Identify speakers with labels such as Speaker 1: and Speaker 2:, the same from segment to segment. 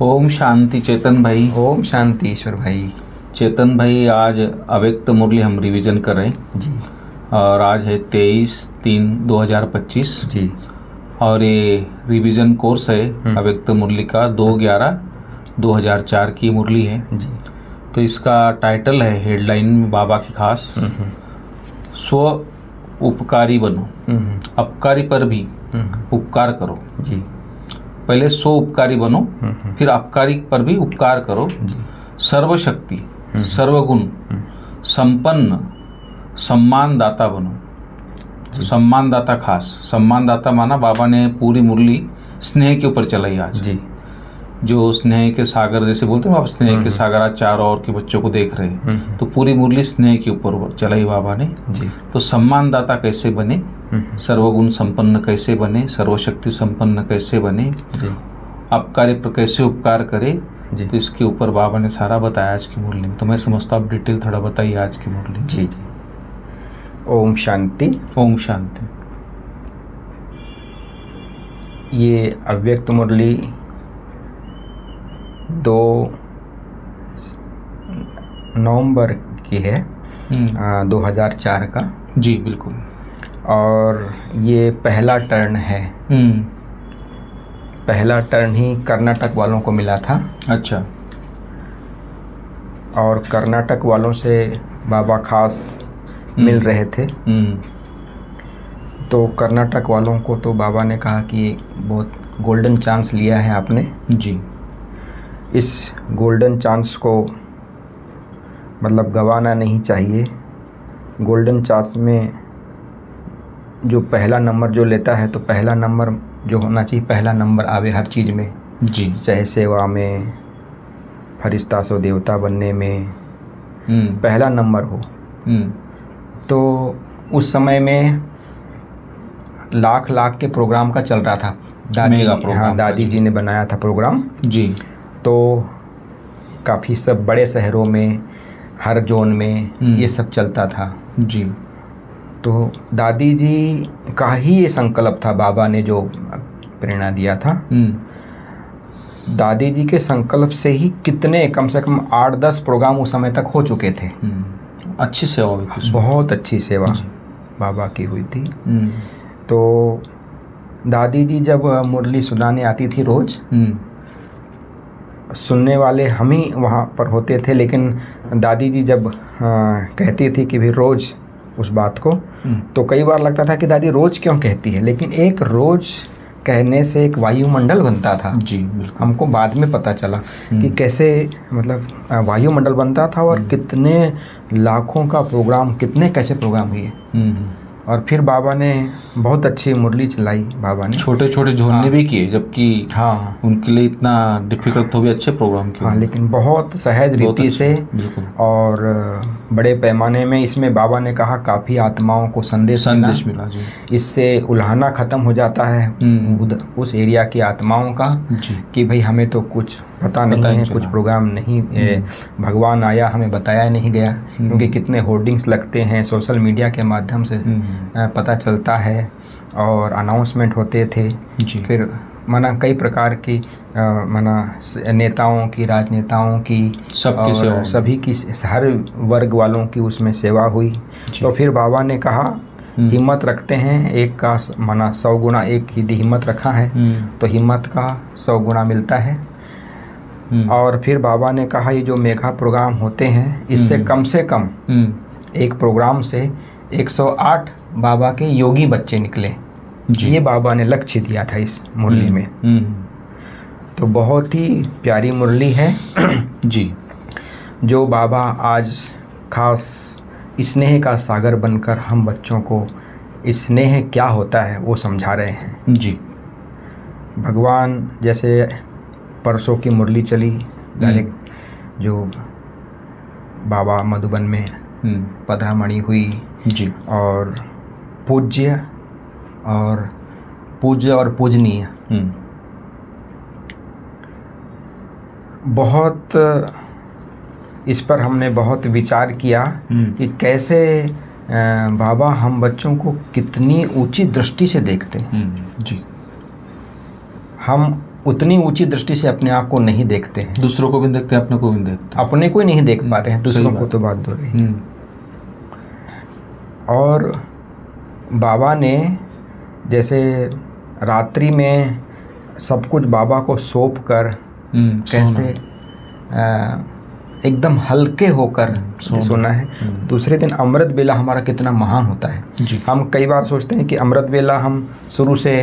Speaker 1: ओम शांति चेतन भाई।
Speaker 2: ओम शांति ईश्वर भाई।
Speaker 1: चेतन भाई, आज अव्यक्त मुरली हम रिवीजन कर रहे हैं
Speaker 2: जी।
Speaker 1: और आज है 23/3/2025
Speaker 2: जी।
Speaker 1: और ये रिवीजन कोर्स है अव्यक्त मुरली का 2/11/2004 की मुरली है
Speaker 2: जी।
Speaker 1: तो इसका टाइटल है हेडलाइन में बाबा की खास स्व उपकारी बनो, अपकारी पर भी उपकार करो।
Speaker 2: जी।
Speaker 1: पहले स्व उपकारी बनो, फिर अपकारी पर भी उपकार करो। सर्वशक्ति सर्वगुण संपन्न सम्मानदाता बनो। सम्मानदाता खास, सम्मानदाता माना बाबा ने पूरी मुरली स्नेह के ऊपर चलाई आज।
Speaker 2: जी।
Speaker 1: जो स्नेह के सागर जैसे बोलते हैं आप, स्नेह के सागर आज चारों ओर के बच्चों को देख रहे हैं तो पूरी मुरली स्नेह के ऊपर चलाई बाबा ने।
Speaker 2: जी। तो
Speaker 1: सम्मानदाता कैसे बने, सर्वगुण संपन्न कैसे बने, सर्वशक्ति संपन्न कैसे बने, अपकारी पर कैसे उपकार करे, तो इसके ऊपर बाबा ने सारा बताया आज की मुरली में। तो मैं समझता हूँ आप डिटेल थोड़ा बताइए आज की मुरली।
Speaker 2: जी जी। ओम शांति।
Speaker 1: ओम शांति।
Speaker 2: ये अव्यक्त मुरली 2 नवंबर की है 2004 का।
Speaker 1: जी बिल्कुल।
Speaker 2: और ये पहला टर्न है। पहला टर्न ही कर्नाटक वालों को मिला था।
Speaker 1: अच्छा।
Speaker 2: और कर्नाटक वालों से बाबा खास मिल रहे थे। तो कर्नाटक वालों को तो बाबा ने कहा कि बहुत गोल्डन चांस लिया है आपने।
Speaker 1: जी।
Speaker 2: इस गोल्डन चांस को मतलब गंवाना नहीं चाहिए। गोल्डन चांस में जो पहला नंबर जो लेता है तो पहला नंबर जो होना चाहिए, पहला नंबर आवे हर चीज़ में।
Speaker 1: जी।
Speaker 2: चाहे सेवा में, फरिश्ता सो देवता बनने में पहला नंबर हो। तो उस समय में लाख के प्रोग्राम का चल रहा था। दादी जी ने बनाया था प्रोग्राम।
Speaker 1: जी।
Speaker 2: तो काफ़ी सब बड़े शहरों में, हर जोन में ये सब चलता था।
Speaker 1: जी।
Speaker 2: तो दादी जी का ही ये संकल्प था, बाबा ने जो प्रेरणा दिया था। दादी जी के संकल्प से ही कितने, कम से कम 8-10 प्रोग्राम उस समय तक हो चुके थे।
Speaker 1: अच्छी सेवा हुई थी,
Speaker 2: बहुत अच्छी सेवा बाबा की हुई थी। तो दादी जी जब मुरली सुनाने आती थी रोज़, सुनने वाले हम ही वहाँ पर होते थे, लेकिन दादी जी जब कहती थी कि भी रोज़ उस बात को, तो कई बार लगता था कि दादी रोज़ क्यों कहती है, लेकिन एक रोज़ कहने से एक वायुमंडल बनता था।
Speaker 1: जी बिल्कुल।
Speaker 2: हमको बाद में पता चला कि कैसे मतलब वायुमंडल बनता था और कितने लाखों का प्रोग्राम, कितने कैसे प्रोग्राम हुए। और फिर बाबा ने बहुत अच्छी मुरली चलाई। बाबा ने
Speaker 1: छोटे छोटे झोलने भी किए, जबकि उनके लिए इतना डिफिकल्ट तो भी अच्छे प्रोग्राम किए।
Speaker 2: लेकिन बहुत सहज रीति से और बड़े पैमाने में। इसमें बाबा ने कहा काफ़ी आत्माओं को संदेश मिला। जी। इससे उल्हाना ख़त्म हो जाता है उस एरिया की आत्माओं का कि भाई हमें तो कुछ पता नहीं है, कुछ प्रोग्राम नहीं, भगवान आया हमें बताया नहीं गया। क्योंकि कितने होर्डिंग्स लगते हैं, सोशल मीडिया के माध्यम से पता चलता है और अनाउंसमेंट होते थे। फिर माना कई प्रकार की माना नेताओं की, राजनेताओं की, सभी की, हर वर्ग वालों की उसमें सेवा हुई। तो फिर बाबा ने कहा हिम्मत रखते हैं, एक का माना 100 गुना, एक ही हिम्मत रखा है तो हिम्मत का 100 गुना मिलता है। और फिर बाबा ने कहा ये जो मेगा प्रोग्राम होते हैं, इससे कम से कम एक प्रोग्राम से 108 बाबा के योगी बच्चे निकले। ये बाबा ने लक्ष्य दिया था इस मुरली में। तो बहुत ही प्यारी मुरली है।
Speaker 1: जी। जो
Speaker 2: बाबा आज खास स्नेह का सागर बनकर हम बच्चों को स्नेह क्या होता है वो समझा रहे हैं।
Speaker 1: जी।
Speaker 2: भगवान जैसे परसों की मुरली चली डायरेक्ट, जो बाबा मधुबन में पधरामणि हुई।
Speaker 1: जी।
Speaker 2: और पूज्य और पूजनीय, बहुत इस पर हमने बहुत विचार किया कि कैसे बाबा हम बच्चों को कितनी ऊंची दृष्टि से देखते हैं।
Speaker 1: जी।
Speaker 2: हम उतनी ऊंची दृष्टि से अपने आप को नहीं देखते हैं।
Speaker 1: दूसरों को भी देखते हैं, अपने को भी देखते हैं।
Speaker 2: अपने को ही नहीं देख पाते हैं, दूसरों को तो बात दो रही। और बाबा ने जैसे रात्रि में सब कुछ बाबा को सौंप कर कैसे एकदम हल्के होकर सोना है। दूसरे दिन अमृत बेला हमारा कितना महान होता है जी। हम कई बार सोचते हैं कि अमृत बेला हम शुरू से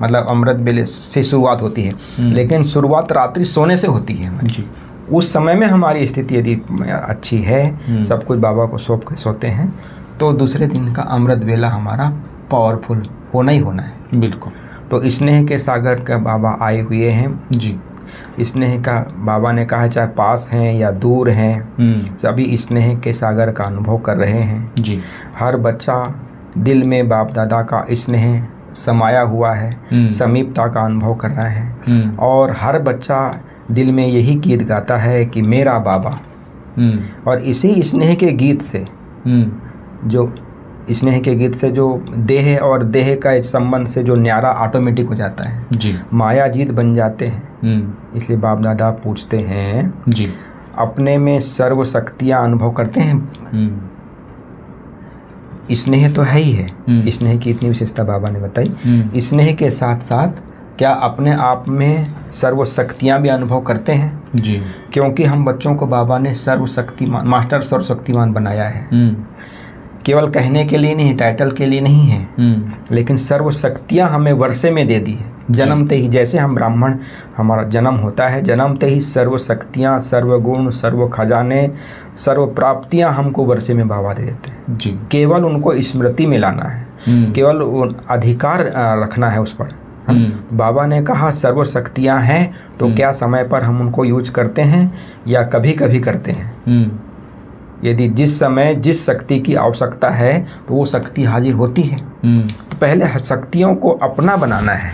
Speaker 2: मतलब अमृत बेले से शुरुआत होती है, लेकिन शुरुआत रात्रि सोने से होती है जी। उस समय में हमारी स्थिति यदि अच्छी है, सब कुछ बाबा को सौंप के सोते हैं, तो दूसरे दिन का अमृत बेला हमारा पावरफुल होना ही होना है।
Speaker 1: बिल्कुल।
Speaker 2: तो स्नेह के सागर का बाबा आए हुए हैं
Speaker 1: जी।
Speaker 2: स्नेह का बाबा ने कहा चाहे पास हैं या दूर हैं, सभी स्नेह के सागर का अनुभव कर रहे हैं
Speaker 1: जी।
Speaker 2: हर बच्चा दिल में बाप दादा का स्नेह समाया हुआ है, समीपता का अनुभव कर रहा है। और हर बच्चा दिल में यही गीत गाता है कि मेरा बाबा। और इसी स्नेह के गीत से जो स्नेह के गीत से जो देह और देह का संबंध से जो न्यारा ऑटोमेटिक हो जाता है
Speaker 1: जी।
Speaker 2: माया जीत बन जाते हैं। इसलिए बाप दादा पूछते हैं
Speaker 1: जी,
Speaker 2: अपने में सर्व शक्तियाँ अनुभव करते हैं। स्नेह तो है ही है, स्नेह की इतनी विशेषता बाबा ने बताई। स्नेह के साथ साथ क्या अपने आप में सर्व शक्तियाँ भी अनुभव करते हैं
Speaker 1: जी।
Speaker 2: क्योंकि हम बच्चों को बाबा ने सर्वशक्तिमान मास्टर सर्वशक्तिमान बनाया है। केवल कहने के लिए नहीं, टाइटल के लिए नहीं है, लेकिन सर्व शक्तियाँ हमें वर्षे में दे दी है। जन्मते ही जैसे हम ब्राह्मण हमारा जन्म होता है, जन्मते ही सर्व शक्तियाँ, सर्व गुण, सर्व खजाने, सर्व प्राप्तियाँ हमको वर्षे में बाबा दे देते हैं
Speaker 1: जी।
Speaker 2: केवल उनको स्मृति में लाना है, केवल अधिकार रखना है उस पर। बाबा ने कहा सर्व शक्तियाँ हैं, तो क्या समय पर हम उनको यूज करते हैं या कभी कभी करते हैं? यदि जिस समय जिस शक्ति की आवश्यकता है तो वो शक्ति हाजिर होती है। तो पहले शक्तियों को अपना बनाना है।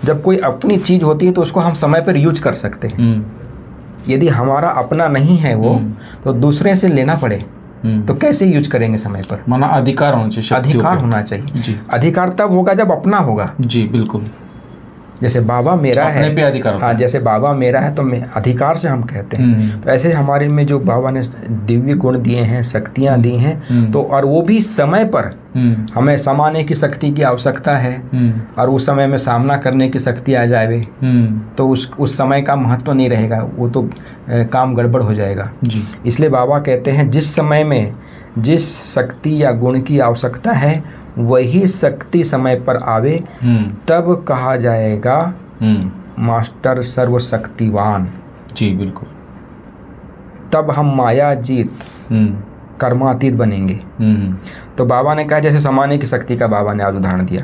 Speaker 2: जब कोई अपनी चीज़ होती है तो उसको हम समय पर यूज कर सकते हैं। यदि हमारा अपना नहीं है वो, तो दूसरे से लेना पड़े तो कैसे यूज करेंगे समय पर?
Speaker 1: माना अधिकार होना चाहिए,
Speaker 2: अधिकार होना चाहिए जी। अधिकार तब होगा जब अपना होगा
Speaker 1: जी। बिल्कुल।
Speaker 2: जैसे बाबा मेरा है,
Speaker 1: अपने पे अधिकार होता है।
Speaker 2: हाँ, जैसे बाबा मेरा है तो मैं अधिकार से हम कहते हैं। तो ऐसे हमारे में जो बाबा ने दिव्य गुण दिए हैं, शक्तियाँ दी हैं, तो और वो भी समय पर हमें समाने की शक्ति की आवश्यकता है और उस समय में सामना करने की शक्ति आ जाए तो उस समय का महत्व नहीं रहेगा, वो तो काम गड़बड़ हो जाएगा जी। इसलिए बाबा कहते हैं जिस समय में जिस शक्ति या गुण की आवश्यकता है वही शक्ति समय पर आवे, तब कहा जाएगा मास्टर सर्वशक्तिवान
Speaker 1: जी। बिल्कुल।
Speaker 2: तब हम माया जीत कर्मातीत बनेंगे। तो बाबा ने कहा जैसे समाने की शक्ति का बाबा ने आज उदाहरण दिया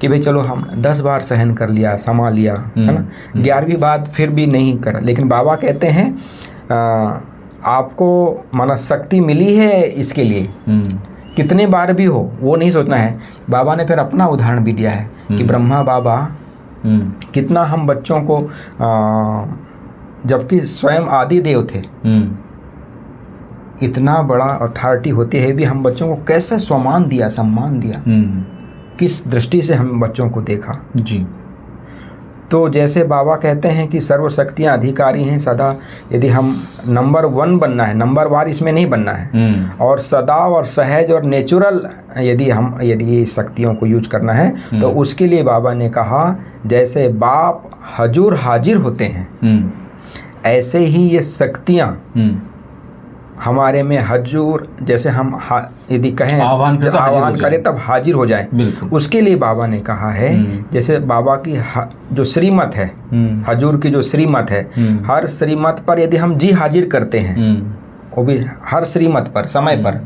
Speaker 2: कि भाई चलो हम 10 बार सहन कर लिया, समा लिया, है ना, 11वीं बात फिर भी नहीं करा, लेकिन बाबा कहते हैं आपको माना शक्ति मिली है इसके लिए, कितने बार भी हो वो नहीं सोचना है। बाबा ने फिर अपना उदाहरण भी दिया है कि ब्रह्मा बाबा कितना हम बच्चों को जबकि स्वयं आदि देव थे, इतना बड़ा अथॉरिटी होती है भी हम बच्चों को कैसे सम्मान दिया, किस दृष्टि से हम बच्चों को देखा
Speaker 1: जी।
Speaker 2: तो जैसे बाबा कहते हैं कि सर्वशक्तियाँ अधिकारी हैं सदा, यदि हम नंबर 1 बनना है, नंबर वार इसमें नहीं बनना है, और सदा और सहज और नेचुरल यदि ये शक्तियों को यूज करना है तो उसके लिए बाबा ने कहा जैसे बाप हजूर हाजिर होते हैं ऐसे ही ये शक्तियाँ हमारे में हजूर, जैसे हम यदि कहें आह्वान करें तब हाजिर हो जाए, उसके लिए बाबा ने कहा है जैसे बाबा की जो श्रीमत है, हजूर की जो श्रीमत है, हर श्रीमत पर यदि हम जी हाजिर करते हैं, वो भी हर श्रीमत पर समय पर,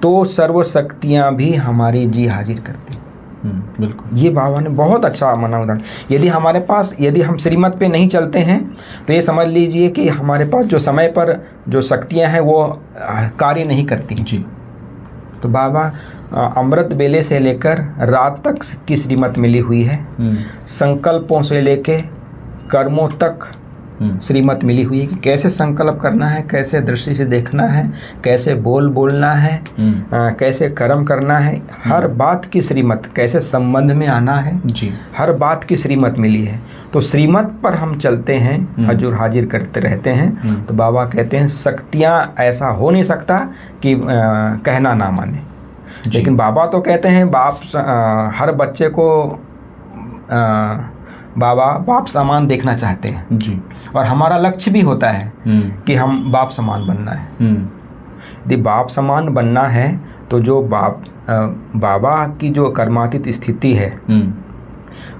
Speaker 2: तो सर्व शक्तियाँ भी हमारी जी हाजिर करती।
Speaker 1: बिल्कुल।
Speaker 2: ये बाबा ने बहुत अच्छा माना उदाहरण। यदि हमारे पास यदि हम श्रीमत पे नहीं चलते हैं तो ये समझ लीजिए कि हमारे पास जो समय पर जो शक्तियां हैं वो कार्य नहीं करती जी। तो बाबा अमृत बेले से लेकर रात तक की श्रीमत मिली हुई है, संकल्पों से लेके कर्मों तक श्रीमत मिली हुई है कि कैसे संकल्प करना है, कैसे दृष्टि से देखना है, कैसे बोलना है, कैसे कर्म करना है, हर बात की श्रीमत, कैसे संबंध में आना है जी, हर बात की श्रीमत मिली है। तो श्रीमत पर हम चलते हैं, हजूर हाजिर करते रहते हैं। तो बाबा कहते हैं शक्तियाँ ऐसा हो नहीं सकता कि कहना ना माने, लेकिन बाबा तो कहते हैं हर बच्चे को बाबा बाप समान देखना चाहते हैं जी, और हमारा लक्ष्य भी होता है कि हम बाप समान बनना है। यदि बाप समान बनना है तो जो बाबा की जो कर्मातीत स्थिति है,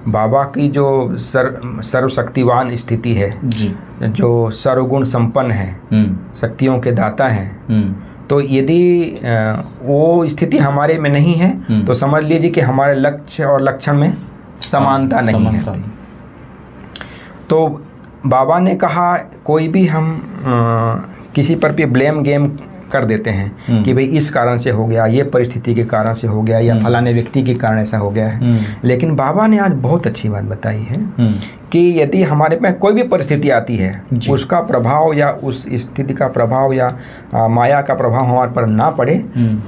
Speaker 2: बाबा की जो सर्वशक्तिवान स्थिति है जी, जो सर्वगुण संपन्न है, शक्तियों के दाता हैं, तो यदि वो स्थिति हमारे में नहीं है तो समझ लीजिए कि हमारे लक्ष्य और लक्षण में समानता नहीं है। तो बाबा ने कहा कोई भी हम किसी पर भी ब्लेम गेम कर देते हैं कि भाई इस कारण से हो गया, ये परिस्थिति के कारण से हो गया, या फलाने व्यक्ति के कारण ऐसा हो गया है। लेकिन बाबा ने आज बहुत अच्छी बात बताई है कि यदि हमारे पे कोई भी परिस्थिति आती है, उसका प्रभाव या उस स्थिति का प्रभाव या माया का प्रभाव हमारे पर ना पड़े,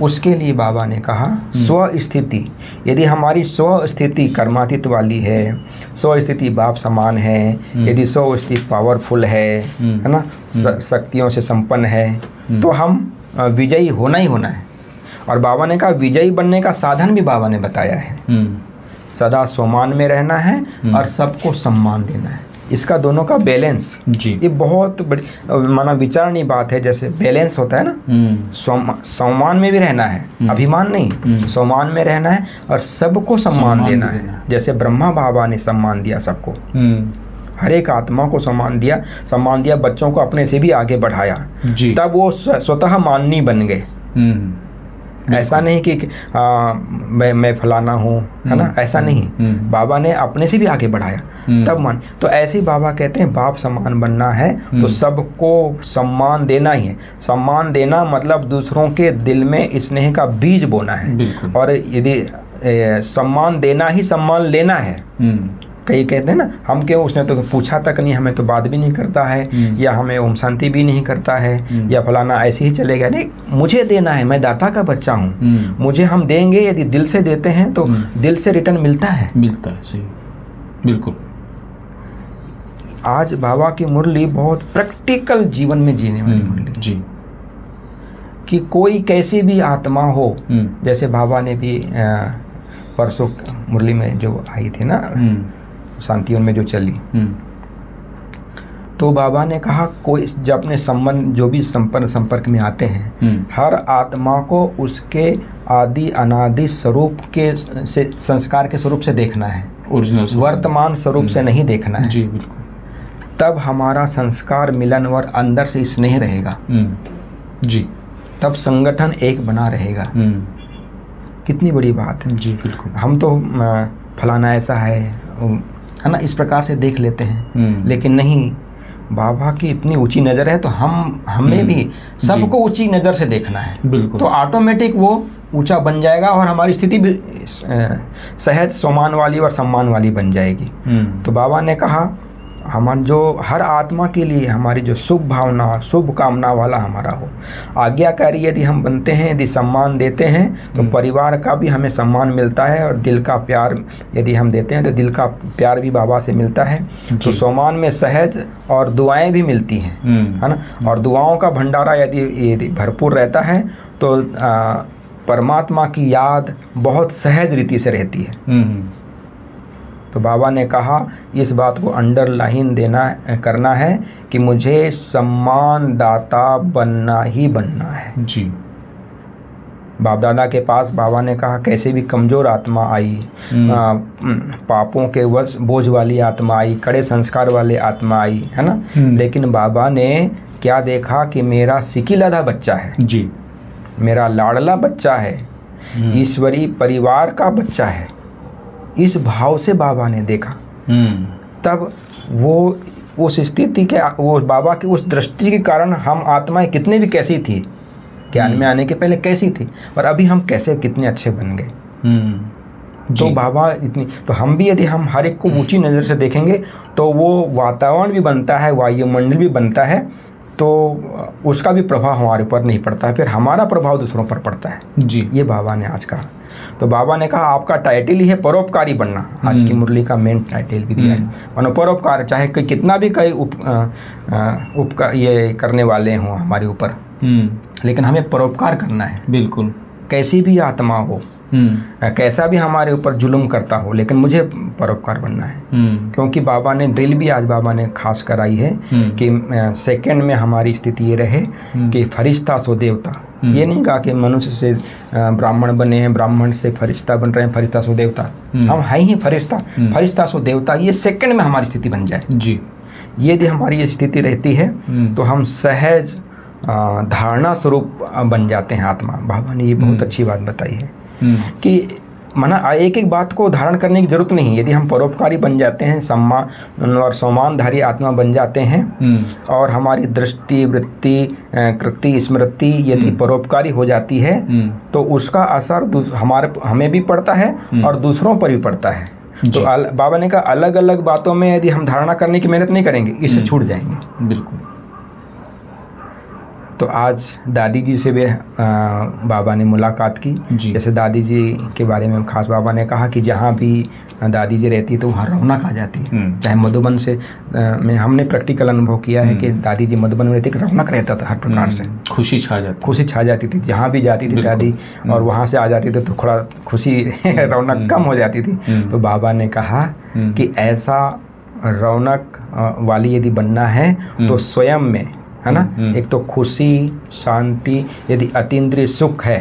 Speaker 2: उसके लिए बाबा ने कहा स्व स्थिति, यदि हमारी स्व स्थिति कर्मातीत वाली है, स्व स्थिति बाप समान है, यदि स्व स्थिति पावरफुल है ना, शक्तियों से संपन्न है, तो हम विजयी होना ही होना है। और बाबा ने कहा विजयी बनने का साधन भी बाबा ने बताया है, सदा सम्मान में रहना है और सबको सम्मान देना है। इसका दोनों का बैलेंस जी, ये बहुत बड़ी माना विचारणीय बात है। जैसे बैलेंस होता है ना, सम्मान में भी रहना है, अभिमान नहीं, सम्मान में रहना है और सबको सम्मान देना है। जैसे ब्रह्मा बाबा ने सम्मान दिया सबको, हर एक आत्मा को सम्मान दिया, बच्चों को अपने से भी आगे बढ़ाया, तब वो स्वतः माननीय बन गए। ऐसा नहीं कि मैं फलाना हूँ, है ना, ऐसा नहीं, बाबा ने अपने से भी आगे बढ़ाया तब मान। तो ऐसे ही बाबा कहते हैं बाप समान बनना है तो सबको सम्मान देना ही है। सम्मान देना मतलब दूसरों के दिल में स्नेह का बीज बोना है, और यदि सम्मान देना ही सम्मान लेना है। कई कहते हैं ना हम क्यों, उसने तो पूछा तक नहीं, हमें तो बात भी नहीं करता है, या हमें ओम शांति भी नहीं करता है, या फलाना ऐसे ही चले गया। नहीं, मुझे देना है, मैं दाता का बच्चा हूँ, मुझे हम देंगे। यदि दिल से देते हैं तो दिल से रिटर्न मिलता है। सही, बिल्कुल। आज बाबा की मुरली बहुत प्रैक्टिकल जीवन में जीने वाली मुरली जी, कि कोई कैसी भी आत्मा हो, जैसे बाबा ने भी परसों मुरली में जो आई थी ना, शांतिवन में जो चली, तो बाबा ने कहा कोई जब अपने संबंध जो भी संपन्न संपर्क में आते हैं, हर आत्मा को उसके आदि अनादि स्वरूप के से संस्कार के स्वरूप से देखना है, वर्तमान स्वरूप से नहीं देखना है जी, बिल्कुल। तब हमारा संस्कार मिलन और अंदर से स्नेह रहेगा जी, तब संगठन एक बना रहेगा। कितनी बड़ी बात है जी, बिल्कुल। हम तो फलाना ऐसा है ना, इस प्रकार से देख लेते हैं, लेकिन नहीं, बाबा की इतनी ऊंची नज़र है तो हमें भी सबको ऊंची नज़र से देखना है, बिल्कुल। तो ऑटोमेटिक वो ऊंचा बन जाएगा और हमारी स्थिति भी सहज सम्मान वाली और सम्मान वाली बन जाएगी। तो बाबा ने कहा हम जो हर आत्मा के लिए हमारी जो शुभ भावना, शुभ कामना वाला हमारा हो, आज्ञाकारी यदि हम बनते हैं, यदि सम्मान देते हैं तो परिवार का भी हमें सम्मान मिलता है, और दिल का प्यार यदि हम देते हैं तो दिल का प्यार भी बाबा से मिलता है। तो सम्मान में सहज और दुआएं भी मिलती हैं, है ना, और दुआओं का भंडारा यदि भरपूर रहता है तो परमात्मा की याद बहुत सहज रीति से रहती है। तो बाबा ने कहा इस बात को अंडरलाइन करना है कि मुझे सम्मान दाता बनना ही बनना है जी। बाप दादा के पास बाबा ने कहा कैसे भी कमज़ोर आत्मा आई, पापों के बोझ वाली आत्मा आई, कड़े संस्कार वाले आत्मा आई, है ना, लेकिन बाबा ने क्या देखा कि मेरा सिकिलधा बच्चा है जी, मेरा लाडला बच्चा है, ईश्वरी परिवार का बच्चा है। इस भाव से बाबा ने देखा, तब वो उस स्थिति के, वो बाबा की उस दृष्टि के कारण हम आत्माएं कितने भी कैसी थी, ज्ञान में आने के पहले कैसी थी, और अभी हम कैसे कितने अच्छे बन गए। तो बाबा इतनी, तो हम भी यदि हम हर एक को ऊंची नज़र से देखेंगे तो वो वातावरण भी बनता है, वायुमंडल भी बनता है, तो उसका भी प्रभाव हमारे ऊपर नहीं पड़ता है, फिर हमारा प्रभाव दूसरों पर पड़ता है जी। ये बाबा ने आज कहा। तो बाबा ने कहा आपका टाइटल ही है परोपकारी बनना, आज की मुरली का मेन टाइटल भी दिया है। मानो परोपकार, चाहे कोई कितना भी कई उपकार ये करने वाले हों हमारे ऊपर, लेकिन हमें परोपकार करना है। बिल्कुल, कैसी भी आत्मा हो, कैसा भी हमारे ऊपर जुल्म करता हो, लेकिन मुझे परोपकार बनना है। क्योंकि बाबा ने ड्रिल भी आज बाबा ने खास कराई है कि सेकंड में हमारी स्थिति ये रहे कि फरिश्ता सो देवता। ये नहीं कहा कि मनुष्य से ब्राह्मण बने हैं, ब्राह्मण से फरिश्ता बन रहे हैं, फरिश्ता सो देवता। हम हैं ही फरिश्ता, फरिश्ता सो देवता, ये सेकंड में हमारी स्थिति बन जाए जी। ये यदि हमारी ये स्थिति रहती है तो हम सहज धारणा स्वरूप बन जाते हैं आत्मा। बाबा ने ये बहुत अच्छी बात बताई है कि माना एक एक बात को धारण करने की जरूरत नहीं। यदि हम परोपकारी बन जाते हैं, सम्मान और सम्मानधारी आत्मा बन जाते हैं, और हमारी दृष्टि, वृत्ति, कृति, स्मृति यदि परोपकारी हो जाती है तो उसका असर हमें भी पड़ता है और दूसरों पर भी पड़ता है। तो बाबा ने कहा अलग अलग बातों में यदि हम धारणा करने की मेहनत नहीं करेंगे, इससे छूट जाएंगे। बिल्कुल। तो आज दादी जी से भी बाबा ने मुलाकात की। जैसे दादी जी के बारे में खास बाबा ने कहा कि जहाँ भी दादी जी रहती तो वहाँ रौनक आ जाती है। चाहे मधुबन से में हमने प्रैक्टिकल अनुभव किया है कि दादी जी मधुबन में रहती, रौनक रहता था हर प्रकार से, खुशी छा जाती थी। जहाँ भी जाती थी दादी और वहाँ से आ जाती थी तो थोड़ा खुशी रौनक कम हो जाती थी। तो बाबा ने कहा कि ऐसा रौनक वाली यदि बनना है तो स्वयं में, है ना, एक तो खुशी, शांति, यदि अतीन्द्रिय सुख है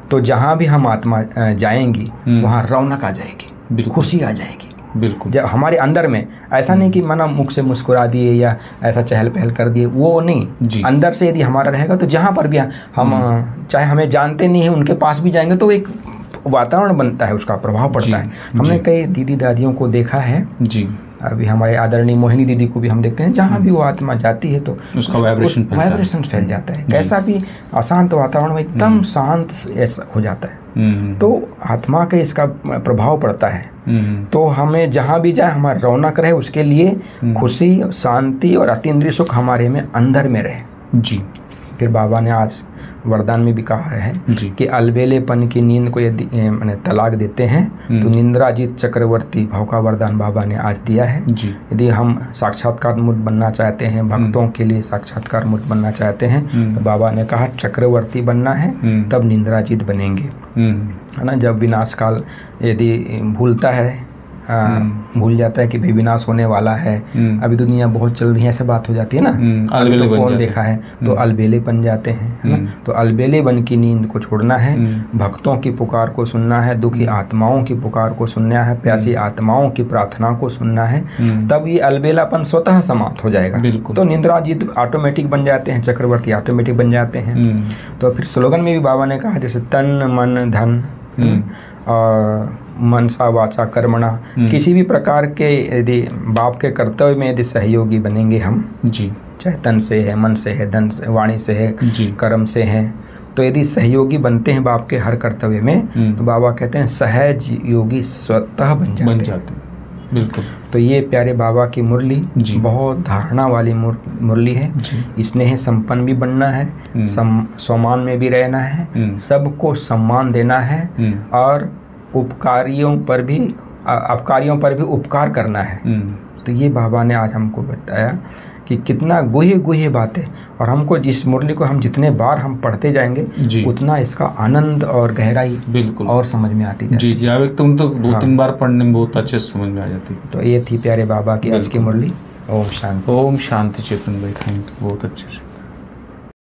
Speaker 2: तो जहाँ भी हम आत्मा जाएंगी वहाँ रौनक आ जाएगी, खुशी आ जाएगी। बिल्कुल। जब हमारे अंदर में ऐसा नहीं कि माना मुख से मुस्कुरा दिए या ऐसा चहल पहल कर दिए, वो नहीं। अंदर से यदि हमारा रहेगा तो जहाँ पर भी हम चाहे हमें जानते नहीं है उनके पास भी जाएंगे तो एक वातावरण बनता है, उसका प्रभाव पड़ता है। हमने कई दीदी दादियों को देखा है जी, अभी हमारे आदरणीय मोहिनी दीदी को भी हम देखते हैं, जहाँ भी वो आत्मा जाती है तो उसका वाइब्रेशन फैल जाता है। कैसा भी अशांत वातावरण में एकदम शांत ऐसा हो जाता है। तो आत्मा के इसका प्रभाव पड़ता है। तो हमें जहाँ भी जाए हमारा रौनक रहे, उसके लिए खुशी, शांति और अतीन्द्रिय सुख हमारे में अंदर में रहे जी। फिर बाबा ने आज वरदान में भी कहा है कि अलबेलेपन की नींद को यदि तलाक देते हैं तो निंद्राजीत चक्रवर्ती भाव का वरदान बाबा ने आज दिया है। यदि हम साक्षात्कार मूर्त बनना चाहते हैं, भक्तों के लिए साक्षात्कार मूर्त बनना चाहते हैं, तो बाबा ने कहा चक्रवर्ती बनना है तब निंद्राजीत बनेंगे, है ना। जब विनाश काल यदि भूलता है, भूल जाता है कि भाई विनाश होने वाला है, अभी दुनिया बहुत चल रही है, ऐसे बात हो जाती है ना। तो कौन देखा है, तो अलबेले बन जाते हैं, है ना। तो अलबेले बन की नींद को छोड़ना है, भक्तों की पुकार को सुनना है, दुखी आत्माओं की पुकार को सुनना है, प्यासी आत्माओं की प्रार्थना को सुनना है, तब ये अलबेलापन स्वतः समाप्त हो जाएगा। तो निंद्राजीत ऑटोमेटिक बन जाते हैं, चक्रवर्ती ऑटोमेटिक बन जाते हैं। तो फिर स्लोगन में भी बाबा ने कहा जैसे तन मन धन और मनसा वाचा कर्मणा, किसी भी प्रकार के यदि बाप के कर्तव्य में यदि सहयोगी बनेंगे हम जी, चाहे तन से है, मन से है, धन से, वाणी से है, कर्म से है, तो यदि सहयोगी बनते हैं बाप के हर कर्तव्य में तो बाबा कहते हैं सहज योगी स्वतः बन जाते हैं। बिल्कुल। तो ये प्यारे बाबा की मुरली बहुत धारणा वाली मुरली है। स्नेह संपन्न भी बनना है, सम्मान में भी रहना है, सबको सम्मान देना है और अपकारियों पर भी उपकार करना है। तो ये बाबा ने आज हमको बताया कि कितना गुह्य बात है, और हमको इस मुरली को हम जितने बार हम पढ़ते जाएंगे उतना इसका आनंद और गहराई बिल्कुल और समझ में आती है।
Speaker 1: जी अब तुम तो 2-3 बार पढ़ने में बहुत अच्छे से समझ में आ जाती है।
Speaker 2: तो ये थी प्यारे बाबा की आज की मुरली। ओम शांति।
Speaker 1: ओम शांति चेतन भाई, थैंक यू, बहुत अच्छे से।